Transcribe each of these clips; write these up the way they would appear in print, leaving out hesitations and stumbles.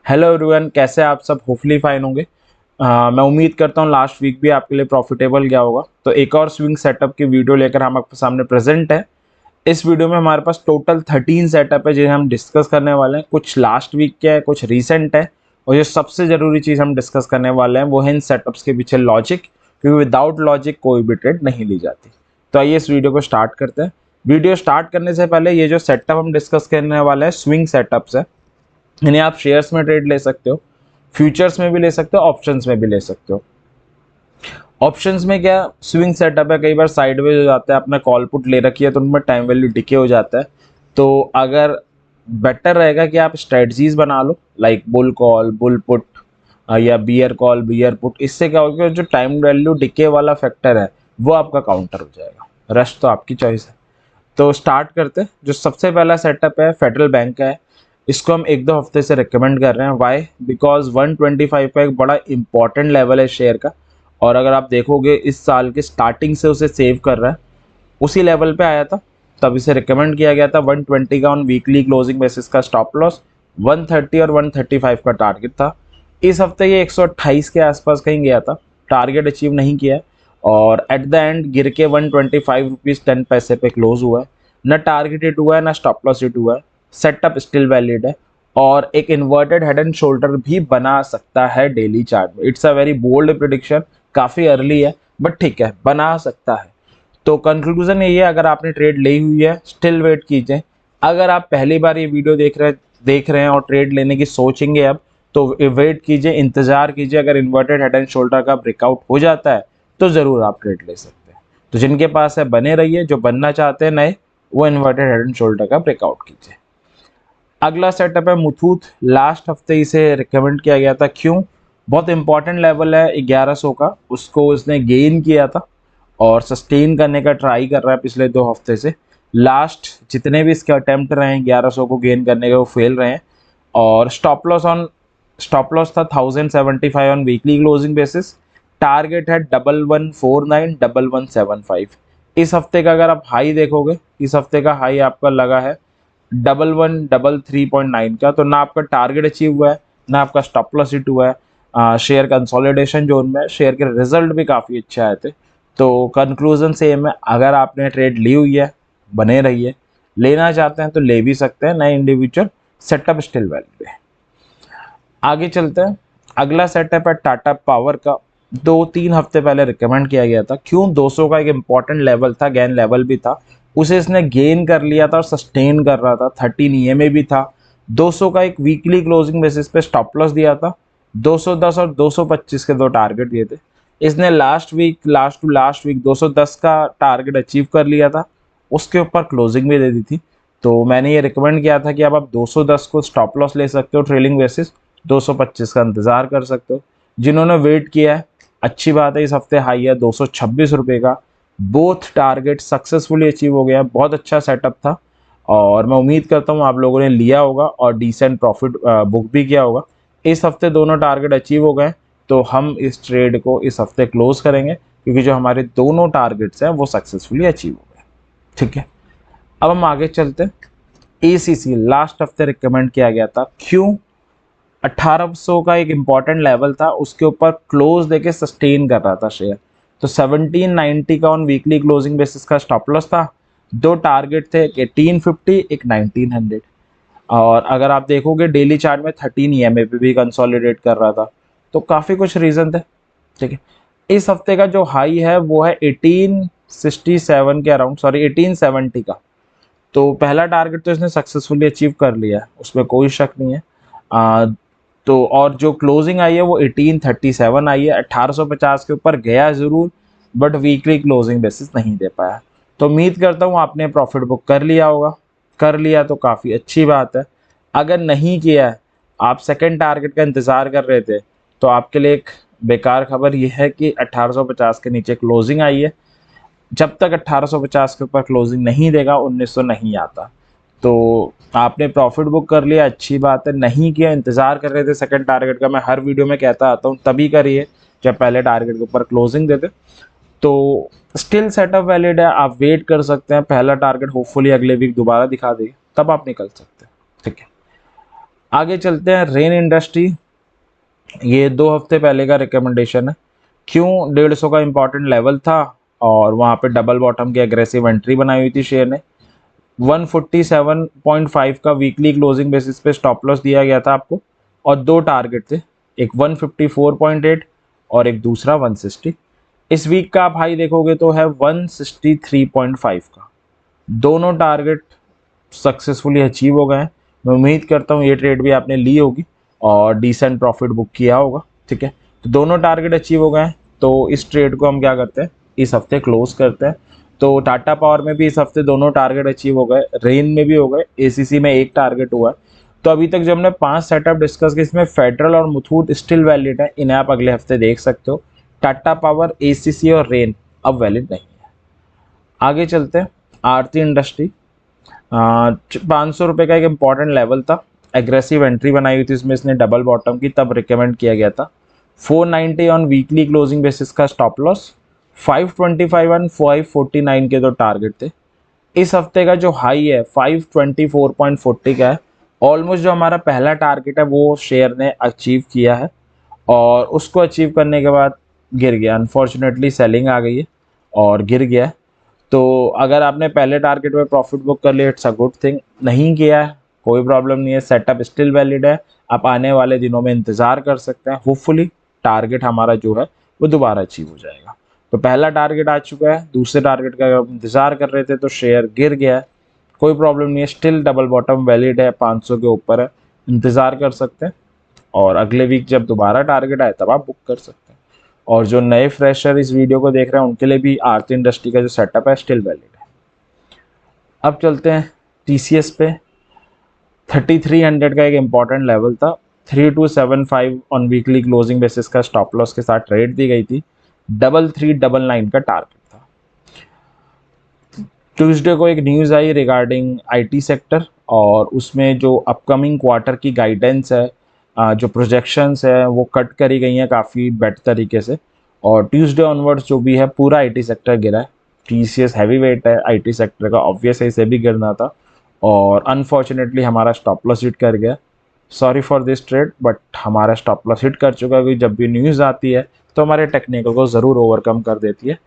Hello everyone, कैसे आप सब? होपफुली फाइन होंगे। मैं उम्मीद करता हूँ लास्ट वीक भी आपके लिए प्रॉफिटेबल गया होगा। तो एक और स्विंग सेटअप की वीडियो लेकर हम आपके सामने प्रेजेंट है। इस वीडियो में हमारे पास टोटल 13 सेटअप है जिन्हें हम डिस्कस करने वाले हैं। कुछ लास्ट वीक के है, कुछ रीसेंट है, और जो सबसे ज़रूरी चीज़ हम डिस्कस करने वाले हैं वो है इन सेटअप्स के पीछे लॉजिक, क्योंकि विदाउट लॉजिक कोई भी ट्रेड नहीं ली जाती। तो आइए इस वीडियो को स्टार्ट करते हैं। वीडियो स्टार्ट करने से पहले ये जो सेटअप हम डिस्कस करने वाले हैं स्विंग सेटअप्स है। इन्हें आप शेयर्स में ट्रेड ले सकते हो, फ्यूचर्स में भी ले सकते हो, ऑप्शंस में भी ले सकते हो। ऑप्शंस में क्या स्विंग सेटअप है, कई बार साइडवेज हो जाता है, आपने कॉल पुट ले रखी है तो उनमें टाइम वैल्यू डिके हो जाता है। तो अगर बेटर रहेगा कि आप स्ट्रेटजीज बना लो, like bull call, bull put, या बियर कॉल, बियर पुट। इससे क्या होगा, जो टाइम वैल्यू डिके वाला फैक्टर है वो आपका काउंटर हो जाएगा। रेस्ट तो आपकी चॉइस है। तो स्टार्ट करते हैं। जो सबसे पहला सेटअप है फेडरल बैंक का है। इसको हम एक दो हफ्ते से रिकमेंड कर रहे हैं। वाई? बिकॉज 125 का एक बड़ा इंपॉर्टेंट लेवल है शेयर का, और अगर आप देखोगे इस साल के स्टार्टिंग से उसे सेव कर रहा है, उसी लेवल पे आया था, तब इसे रिकमेंड किया गया था। 120 का ऑन वीकली क्लोजिंग बेसिस का स्टॉप लॉस, 130 और 135 का टारगेट था। इस हफ्ते ये 128 के आसपास कहीं गया था, टारगेट अचीव नहीं किया है, और एट द एंड गिर के 125 रुपीज़ 10 पैसे पे क्लोज हुआ है। न टारगेट हिट हुआ है, ना स्टॉप लॉस हिट हुआ है। सेटअप स्टिल वैलिड है, और एक इन्वर्टेड हेड एंड शोल्डर भी बना सकता है डेली चार्ट में। It's a very bold prediction, काफ़ी अर्ली है, बट ठीक है, बना सकता है। तो कंक्लूजन यही है, अगर आपने ट्रेड ली हुई है स्टिल वेट कीजिए। अगर आप पहली बार ये वीडियो देख रहे हैं और ट्रेड लेने की सोचेंगे अब, तो वेट कीजिए, इंतजार कीजिए। अगर इन्वर्टेड हेड एंड शोल्डर का ब्रेकआउट हो जाता है तो ज़रूर आप ट्रेड ले सकते हैं। तो जिनके पास है बने रहिए, जो बनना चाहते हैं नए, वो इन्वर्टेड हेड एंड शोल्डर का ब्रेकआउट कीजिए। अगला सेटअप है मुथूट। लास्ट हफ्ते इसे रिकमेंड किया गया था। क्यों? बहुत इंपॉर्टेंट लेवल है 1100 का, उसको उसने गेन किया था और सस्टेन करने का ट्राई कर रहा है पिछले 2 हफ्ते से। लास्ट जितने भी इसके अटेम्प्ट रहे हैं 1100 को गेन करने के, वो फेल रहे हैं। और स्टॉप लॉस था 1075 on weekly closing basis. Target है 1149 1175। इस हफ्ते का अगर आप हाई देखोगे, इस हफ्ते का हाई आपका लगा है 1133.9 का। तो ना आपका टारगेट अचीव हुआ है, ना आपका स्टॉप लॉस हिट हुआ है। शेयर कंसोलिडेशन जोन में, शेयर के रिजल्ट भी काफ़ी अच्छे आए थे। तो कंक्लूजन सेम है, अगर आपने ट्रेड ली हुई है बने रहिए, लेना चाहते हैं तो ले भी सकते हैं, नए इंडिविजुअल। सेटअप स्टिल वैलिड है। आगे चलते हैं। अगला सेटअप है टाटा पावर का। 2-3 हफ्ते पहले रिकमेंड किया गया था। क्यों? 200 का एक इंपॉर्टेंट लेवल था, गेन लेवल भी था, उसे इसने गेन कर लिया था और सस्टेन कर रहा था। 13 ईएमए भी था। 200 का एक वीकली क्लोजिंग बेसिस पे स्टॉप लॉस दिया था। 210 और 225 के दो टारगेट दिए थे। इसने लास्ट टू लास्ट वीक 210 का टारगेट अचीव कर लिया था, उसके ऊपर क्लोजिंग भी दे दी थी। तो मैंने ये रिकमेंड किया था कि अब आप 210 को स्टॉप लॉस ले सकते हो ट्रेलिंग बेसिस, 225 का इंतजार कर सकते हो। जिन्होंने वेट किया है, अच्छी बात है। इस हफ्ते हाई है 226 रुपये का। बोथ टारगेट सक्सेसफुली अचीव हो गया। बहुत अच्छा सेटअप था, और मैं उम्मीद करता हूँ आप लोगों ने लिया होगा और डिसेंट प्रॉफिट बुक भी किया होगा। इस हफ्ते दोनों टारगेट अचीव हो गए, तो हम इस ट्रेड को इस हफ्ते क्लोज करेंगे, क्योंकि जो हमारे दोनों टारगेट्स हैं वो सक्सेसफुली अचीव हो गए। ठीक है, अब हम आगे चलते हैं। एसीसी लास्ट हफ्ते रिकमेंड किया गया था। क्यों? 1800 का एक इंपॉर्टेंट लेवल था, उसके ऊपर क्लोज देके सस्टेन कर रहा था शेयर। तो 1790 का ऑन वीकली क्लोजिंग बेसिस का स्टॉप लॉस था। दो टारगेट थे, एक 1850, एक 1900। और अगर आप देखोगे डेली चार्ट में 13 ईएमए पे भी कंसोलिडेट कर रहा था। तो काफ़ी कुछ रीज़न थे। ठीक है, इस हफ्ते का जो हाई है वो है 1867 के अराउंड, सॉरी 1870 का। तो पहला टारगेट तो इसने सक्सेसफुली अचीव कर लिया है, उसमें कोई शक नहीं है। तो और जो क्लोजिंग आई है वो 1837 आई है। 1850 के ऊपर गया ज़रूर, बट वीकली क्लोजिंग बेसिस नहीं दे पाया। तो उम्मीद करता हूँ आपने प्रॉफिट बुक कर लिया होगा। कर लिया तो काफ़ी अच्छी बात है। अगर नहीं किया है, आप सेकंड टारगेट का इंतज़ार कर रहे थे, तो आपके लिए एक बेकार खबर यह है कि 1850 के नीचे क्लोजिंग आई है। जब तक 1850 के ऊपर क्लोजिंग नहीं देगा 1900 नहीं आता। तो आपने प्रॉफिट बुक कर लिया, अच्छी बात है। नहीं किया, इंतजार कर रहे थे सेकंड टारगेट का, मैं हर वीडियो में कहता आता हूँ तभी करिए जब पहले टारगेट के ऊपर क्लोजिंग दे दे। तो स्टिल सेटअप वैलिड है, आप वेट कर सकते हैं। पहला टारगेट होपफुली अगले वीक दोबारा दिखा देगी, तब आप निकल सकते हैं। ठीक है, आगे चलते हैं रेन इंडस्ट्री। ये 2 हफ्ते पहले का रिकमेंडेशन है। क्यों? 150 का इंपॉर्टेंट लेवल था और वहाँ पे डबल बॉटम की एग्रेसिव एंट्री बनाई हुई थी शेयर ने। 147.5 का वीकली क्लोजिंग बेसिस पे स्टॉप लॉस दिया गया था आपको और 2 टारगेट थे, एक 154.8 और एक दूसरा 160। इस वीक का आप हाई देखोगे तो है 163.5 का। दोनों टारगेट सक्सेसफुली अचीव हो गए हैं। मैं उम्मीद करता हूँ ये ट्रेड भी आपने ली होगी और डिसेंट प्रॉफिट बुक किया होगा। ठीक है, तो दोनों टारगेट अचीव हो गए हैं, तो इस ट्रेड को हम क्या करते हैं, इस हफ्ते क्लोज करते हैं। तो टाटा पावर में भी इस हफ्ते दोनों टारगेट अचीव हो गए, रेन में भी हो गए, एसीसी में एक टारगेट हुआ है। तो अभी तक जो हमने 5 सेटअप डिस्कस किए, इसमें फेडरल और मुथूट स्टिल वैलिड है, इन्हें आप अगले हफ्ते देख सकते हो। टाटा पावर, एसीसी और रेन अब वैलिड नहीं है। आगे चलते हैं, आरती इंडस्ट्री। 500 रुपये का एक इम्पॉर्टेंट लेवल था, एग्रेसिव एंट्री बनाई हुई थी इसमें इसने डबल बॉटम की, तब रिकमेंड किया गया था। 490 ऑन वीकली क्लोजिंग बेसिस का स्टॉप लॉस, 525 ऑन 549 के 2 टारगेट थे। इस हफ्ते का जो हाई है 524.40 का है। ऑलमोस्ट जो हमारा पहला टारगेट है वो शेयर ने अचीव किया है और उसको अचीव करने के बाद गिर गया, अनफॉर्चुनेटली सेलिंग आ गई है और गिर गया है। तो अगर आपने पहले टारगेट में प्रॉफिट बुक कर लिया, इट्स अ गुड थिंग। नहीं किया है, कोई प्रॉब्लम नहीं है, सेटअप स्टिल वैलिड है। आप आने वाले दिनों में इंतज़ार कर सकते हैं, होपफुली टारगेट हमारा जो है वो दोबारा अचीव हो जाएगा। तो पहला टारगेट आ चुका है, दूसरे टारगेट का आप इंतज़ार कर रहे थे तो शेयर गिर गया है, कोई प्रॉब्लम नहीं है, स्टिल डबल बॉटम वैलिड है, 500 के ऊपर है, इंतज़ार कर सकते हैं और अगले वीक जब दोबारा टारगेट आए तब आप बुक कर सकते हैं। और जो नए फ्रेशर इस वीडियो को देख रहे हैं उनके लिए भी आरती इंडस्ट्री का जो सेटअप है स्टिल वैलिड है। अब चलते हैं टीसीएस पे। 3300 का एक इम्पॉर्टेंट लेवल था, 3275 ऑन वीकली क्लोजिंग बेसिस का स्टॉप लॉस के साथ ट्रेड दी गई थी, 3399 का टारगेट था। ट्यूसडे को एक news I regarding IT sector और उसमें जो अपकमिंग क्वार्टर की गाइडेंस है, जो प्रोजेक्शंस है वो कट करी गई हैं काफ़ी बेटर तरीके से और ट्यूसडे ऑनवर्ड्स जो भी है पूरा आईटी सेक्टर गिरा है। टीसीएस हैवी वेट है आईटी सेक्टर का, ऑब्वियस है इसे भी गिरना था और अनफॉर्चुनेटली हमारा स्टॉप लॉस हिट कर गया। Sorry for this trade, but हमारा स्टॉप लॉस हिट कर चुका है क्योंकि जब भी न्यूज़ आती है तो हमारे टेक्निकल को ज़रूर ओवरकम कर देती है।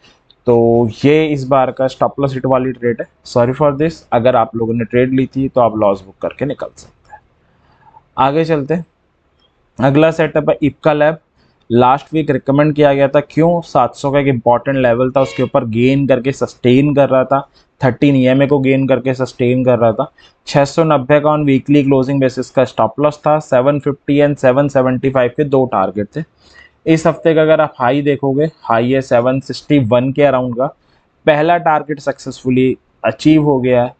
तो ये इस बार का स्टॉप लॉस हिट वाली ट्रेड है, सॉरी फॉर दिस। अगर आप लोगों ने ट्रेड ली थी तो आप लॉस बुक करके निकल सकते हैं। आगे चलते हैं, अगला सेटअप है Ipca lab. Last week recommend किया गया था, क्यों? 700 का एक इंपॉर्टेंट लेवल था, उसके ऊपर गेन करके सस्टेन कर रहा था, 13 ईएमए को गेन करके सस्टेन कर रहा था। 690 का ऑन वीकली क्लोजिंग बेसिस का स्टॉप लॉस था, 750 एंड 775 के 2 टारगेट थे। इस हफ्ते का अगर आप हाई देखोगे, हाई है 761 के अराउंड का, पहला टारगेट सक्सेसफुली अचीव हो गया है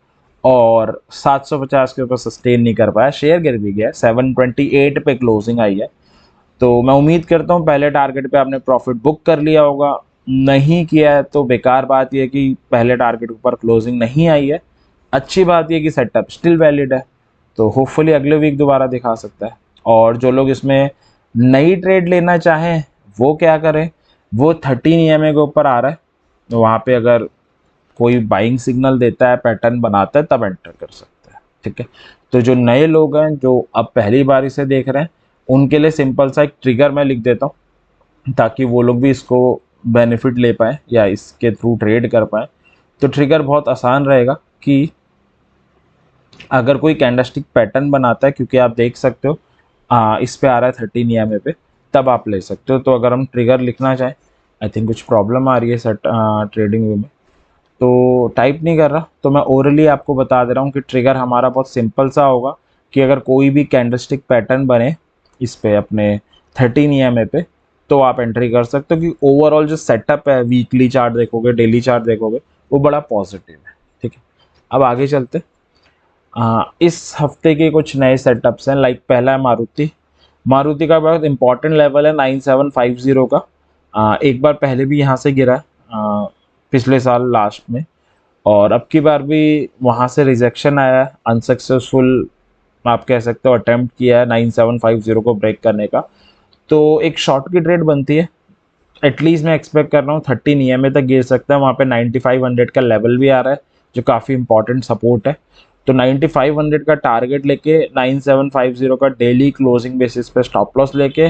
और 750 के ऊपर सस्टेन नहीं कर पाया, शेयर गिर भी गया, 728 पे क्लोजिंग आई है। तो मैं उम्मीद करता हूँ पहले टारगेट पे आपने प्रॉफिट बुक कर लिया होगा, नहीं किया है तो बेकार बात यह कि पहले टारगेट के ऊपर क्लोजिंग नहीं आई है। अच्छी बात यह कि सेटअप स्टिल वैलिड है, तो होपफुली अगले वीक दोबारा दिखा सकता है। और जो लोग इसमें नई ट्रेड लेना चाहें वो क्या करें, वो 13 ईएमए के ऊपर आ रहा है, तो वहाँ पे अगर कोई बाइंग सिग्नल देता है, पैटर्न बनाता है, तब एंटर कर सकते हैं। ठीक है, तो जो नए लोग हैं जो अब पहली बार इसे देख रहे हैं उनके लिए सिंपल सा एक ट्रिगर मैं लिख देता हूँ ताकि वो लोग भी इसको बेनिफिट ले पाए या इसके थ्रू ट्रेड कर पाए। तो ट्रिगर बहुत आसान रहेगा कि अगर कोई कैंडलस्टिक पैटर्न बनाता है, क्योंकि आप देख सकते हो इस पे आ रहा है 13 ईएमए पे, तब आप ले सकते हो। तो अगर हम ट्रिगर लिखना चाहें, आई थिंक कुछ प्रॉब्लम आ रही है सेट ट्रेडिंग व्यू में, तो टाइप नहीं कर रहा, तो मैं ओरली आपको बता दे रहा हूँ कि ट्रिगर हमारा बहुत सिंपल सा होगा कि अगर कोई भी कैंडलस्टिक पैटर्न बने इस पे अपने 13 ईएमए पे, तो आप एंट्री कर सकते हो कि ओवरऑल जो सेटअप है, वीकली चार्ट देखोगे, डेली चार्ट देखोगे, वो बड़ा पॉजिटिव है। ठीक है, अब आगे चलते। इस हफ्ते के कुछ नए सेटअप्स हैं, लाइक पहला है मारुति। मारुति का बहुत इंपॉर्टेंट लेवल है 9750 का। एक बार पहले भी यहाँ से गिरा है, पिछले साल लास्ट में, और अब की बार भी वहाँ से रिजेक्शन आया है, अनसक्सेसफुल आप कह सकते हो अटेम्प्ट किया है 9750 को ब्रेक करने का। तो एक शॉर्ट की ट्रेड बनती है, एटलीस्ट मैं एक्सपेक्ट कर रहा हूँ 13 ईएमए तक गिर सकता है, वहाँ पे 9500 का लेवल भी आ रहा है जो काफ़ी इंपॉर्टेंट सपोर्ट है। तो 9500 का टारगेट लेके 9750 का डेली क्लोजिंग बेसिस पे स्टॉप लॉस लेके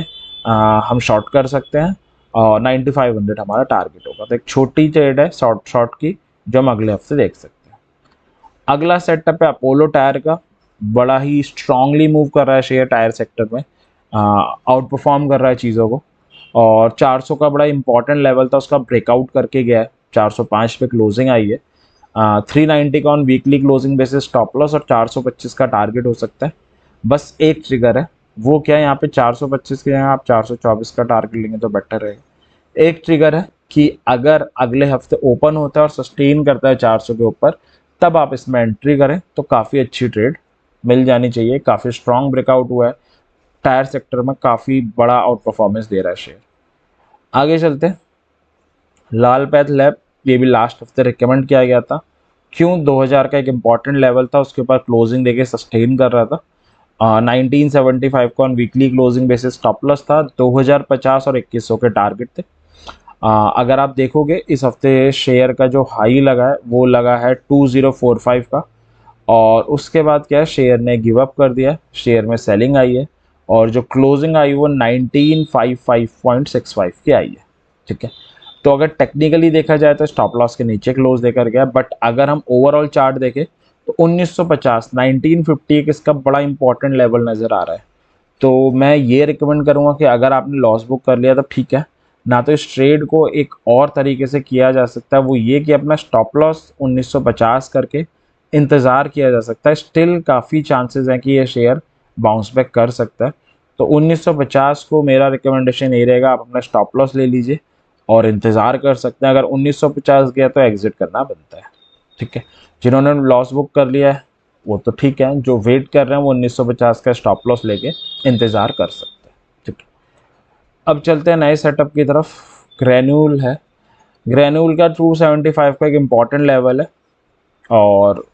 हम शॉर्ट कर सकते हैं और 9500 हमारा टारगेट होगा। तो एक छोटी ट्रेड है शॉर्ट की जो हम अगले हफ्ते देख सकते हैं। अगला सेटअप है अपोलो टायर का। बड़ा ही स्ट्रांगली मूव कर रहा है शेयर टायर सेक्टर में, आउट परफॉर्म कर रहा है चीज़ों को, और 400 का बड़ा इंपॉर्टेंट लेवल था उसका ब्रेकआउट करके गया है। 405 पे क्लोजिंग आई है। 390 का on weekly closing basis stop loss और 425 का टारगेट हो सकता है। बस एक ट्रिगर है, वो क्या है, यहाँ पे 425 के यहाँ आप 424 का टारगेट लेंगे तो बेटर रहेगा। एक ट्रिगर है कि अगर अगले हफ्ते ओपन होता है और सस्टेन करता है 400 के ऊपर, तब आप इसमें एंट्री करें तो काफ़ी अच्छी ट्रेड मिल जानी चाहिए। काफ़ी स्ट्रॉन्ग ब्रेकआउट हुआ है टायर सेक्टर में, काफ़ी बड़ा आउट परफॉर्मेंस दे रहा है शेयर। आगे चलते हैं, लाल पैथ लैब, ये भी लास्ट हफ्ते रिकमेंड किया गया था। क्यों? 2000 का एक इंपॉर्टेंट लेवल था, उसके ऊपर क्लोजिंग देके सस्टेन कर रहा था। 1975 का on weekly closing basis stop loss था। 2050 और 2100 के टारगेट थे। अगर आप देखोगे इस हफ्ते शेयर का जो हाई लगा है वो लगा है 2045 का, और उसके बाद क्या है, शेयर ने गिव अप कर दिया, शेयर में सेलिंग आई है और जो क्लोजिंग आई वो 1955.65 की आई है। ठीक है, तो अगर टेक्निकली देखा जाए तो स्टॉप लॉस के नीचे क्लोज देकर गया, बट अगर हम ओवरऑल चार्ट देखें तो 1950 1950 एक इसका बड़ा इंपॉर्टेंट लेवल नज़र आ रहा है। तो मैं ये रिकमेंड करूँगा कि अगर आपने लॉस बुक कर लिया तो ठीक है, ना तो इस ट्रेड को एक और तरीके से किया जा सकता है, वो ये कि अपना स्टॉप लॉस 1950 करके इंतज़ार किया जा सकता है। स्टिल काफ़ी चांसेस हैं कि ये शेयर बाउंस बैक कर सकता है। तो 1950 को मेरा रिकमेंडेशन ये रहेगा, आप अपना स्टॉप लॉस ले लीजिए और इंतज़ार कर सकते हैं। अगर 1950 गया तो एग्जिट करना बनता है। ठीक है, जिन्होंने लॉस बुक कर लिया है वो तो ठीक है, जो वेट कर रहे हैं वो 1950 का स्टॉप लॉस लेके इंतज़ार कर सकते हैं। ठीक है, अब चलते हैं नए सेटअप की तरफ। ग्रैन्यूल है, ग्रैन्यूल का 275 का एक इम्पॉर्टेंट लेवल है और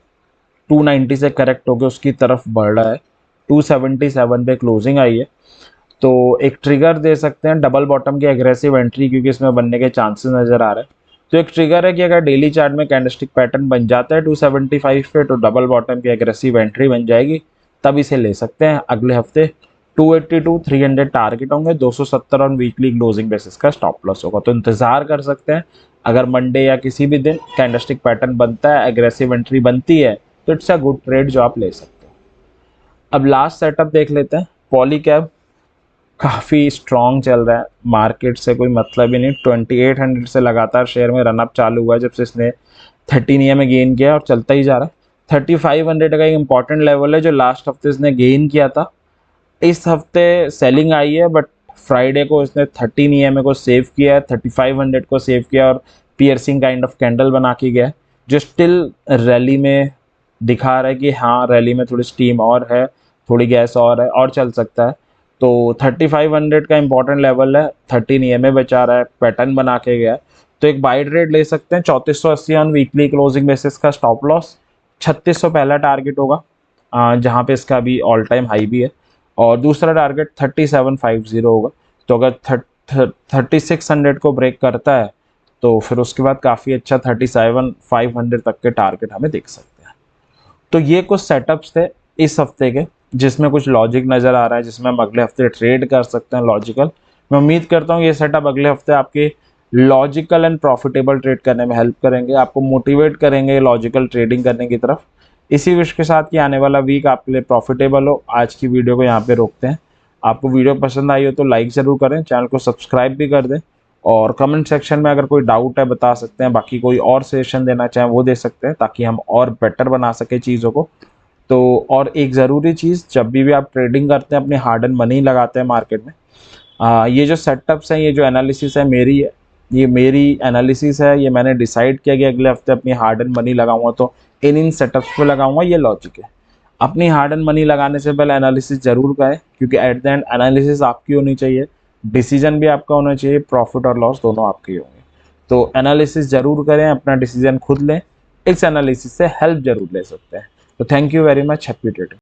290 से करेक्ट होकर उसकी तरफ बढ़ रहा है। 277 पे क्लोजिंग आई है, तो एक ट्रिगर दे सकते हैं डबल बॉटम की एग्रेसिव एंट्री, क्योंकि इसमें बनने के चांसेस नज़र आ रहे हैं। तो एक ट्रिगर है कि अगर डेली चार्ट में कैंडलस्टिक पैटर्न बन जाता है 275 पे, तो डबल बॉटम की एग्रेसिव एंट्री बन जाएगी, तब इसे ले सकते हैं। अगले हफ्ते 282 300 टारगेट होंगे, 270 ऑन वीकली क्लोजिंग बेसिस का स्टॉप लॉस होगा। तो इंतजार कर सकते हैं, अगर मंडे या किसी भी दिन कैंडलस्टिक पैटर्न बनता है, एग्रेसिव एंट्री बनती है, तो इट्स अ गुड ट्रेड जो आप ले सकते हैं। अब लास्ट सेटअप देख लेते हैं, पॉलीकैब। काफ़ी स्ट्रॉन्ग चल रहा है, मार्केट से कोई मतलब ही नहीं। 2800 से लगातार शेयर में रनअप चालू हुआ है जब से इसने 13 ईयर में गेन किया और चलता ही जा रहा है। 3500 का एक इंपॉर्टेंट लेवल है जो लास्ट हफ्ते इसने गेन किया था। इस हफ्ते सेलिंग आई है, बट फ्राइडे को इसने 13 ईएमए को सेव किया है, 3500 को सेव किया और पियर्सिंग काइंड ऑफ कैंडल बना के गया, जो स्टिल रैली में दिखा रहा है कि हाँ रैली में थोड़ी स्टीम और है, थोड़ी गैस और है और चल सकता है। तो 3500 का इंपॉर्टेंट लेवल है, 13 ईएमए बचा रहा है, पैटर्न बना के गया है, तो एक बाई ट्रेड ले सकते हैं। 3480 ऑन वीकली क्लोजिंग बेसिस का स्टॉप लॉस, 3600 पहला टारगेट होगा जहाँ पे इसका अभी ऑल टाइम हाई भी है, और दूसरा टारगेट 3750 होगा। तो अगर 3600 को ब्रेक करता है तो फिर उसके बाद काफ़ी अच्छा 37500 तक के टारगेट हमें देख सकते हैं। तो ये कुछ सेटअप्स थे इस हफ्ते के, जिसमें कुछ लॉजिक नज़र आ रहा है, जिसमें हम अगले हफ्ते ट्रेड कर सकते हैं लॉजिकल। मैं उम्मीद करता हूँ ये सेटअप अगले हफ्ते आपके लॉजिकल एंड प्रॉफिटेबल ट्रेड करने में हेल्प करेंगे, आपको मोटिवेट करेंगे लॉजिकल ट्रेडिंग करने की तरफ। इसी विश के साथ कि आने वाला वीक आपके लिए प्रॉफिटेबल हो, आज की वीडियो को यहाँ पे रोकते हैं। आपको वीडियो पसंद आई हो तो लाइक ज़रूर करें, चैनल को सब्सक्राइब भी कर दें, और कमेंट सेक्शन में अगर कोई डाउट है बता सकते हैं। बाकी कोई और सजेशन देना चाहें वो दे सकते हैं, ताकि हम और बेटर बना सके चीज़ों को। तो और एक ज़रूरी चीज़, जब भी आप ट्रेडिंग करते हैं अपने हार्ड एंड मनी लगाते हैं मार्केट में, ये जो सेटअप्स हैं, ये जो एनालिसिस है मेरी है, ये मेरी एनालिसिस है, ये मैंने डिसाइड किया कि अगले हफ्ते अपनी हार्ड एंड मनी लगाऊंगा तो इन सेटअप्स पे लगाऊंगा, ये लॉजिक है। अपनी हार्ड एंड मनी लगाने से पहले एनालिसिस जरूर करें, क्योंकि एट द एंड एनालिसिस आपकी होनी चाहिए, डिसीजन भी आपका होना चाहिए, प्रॉफिट और लॉस दोनों आपके होंगे। तो एनालिसिस जरूर करें, अपना डिसीजन खुद लें, इस एनालिसिस से हेल्प जरूर ले सकते हैं। तो thank you very much, happy trading.